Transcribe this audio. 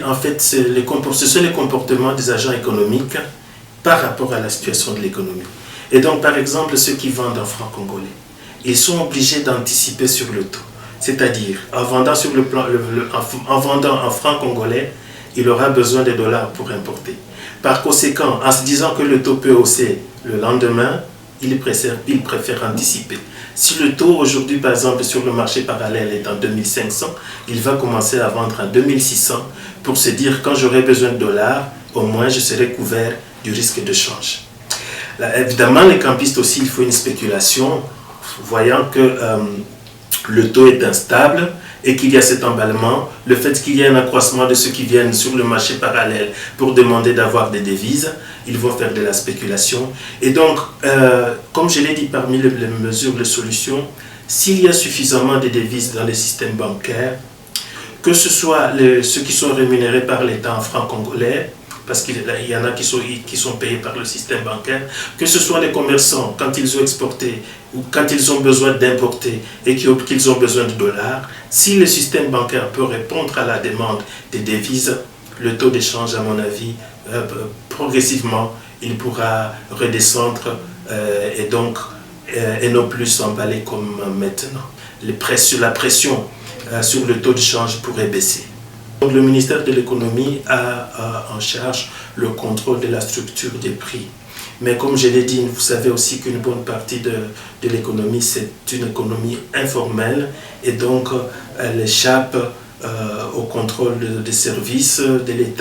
en fait, ce sont les comportements des agents économiques par rapport à la situation de l'économie. Et donc, par exemple, ceux qui vendent en francs congolais, ils sont obligés d'anticiper sur le taux. C'est-à-dire, en vendant en francs congolais, il aura besoin de dollars pour importer. Par conséquent, en se disant que le taux peut hausser le lendemain, il préfère anticiper. Si le taux aujourd'hui, par exemple, sur le marché parallèle est en 2500, il va commencer à vendre en 2600 pour se dire, quand j'aurai besoin de dollars, au moins je serai couvert du risque de change. Là, évidemment, les campistes aussi, il faut une spéculation, voyant que le taux est instable et qu'il y a cet emballement, le fait qu'il y ait un accroissement de ceux qui viennent sur le marché parallèle pour demander d'avoir des devises, ils vont faire de la spéculation. Et donc, comme je l'ai dit, parmi les mesures de solution, s'il y a suffisamment de devises dans les systèmes bancaires, que ce soit ceux qui sont rémunérés par l'État en francs congolais, parce qu'il y en a qui sont payés par le système bancaire, que ce soit les commerçants, quand ils ont exporté ou quand ils ont besoin d'importer et qu'ils ont besoin de dollars, si le système bancaire peut répondre à la demande des devises, le taux d'échange, à mon avis, progressivement, il pourra redescendre et non plus s'emballer comme maintenant. La pression sur le taux de change pourrait baisser. Donc, le ministère de l'économie a en charge le contrôle de la structure des prix. Mais comme je l'ai dit, vous savez aussi qu'une bonne partie de l'économie, c'est une économie informelle et donc elle échappe au contrôle des services de l'État.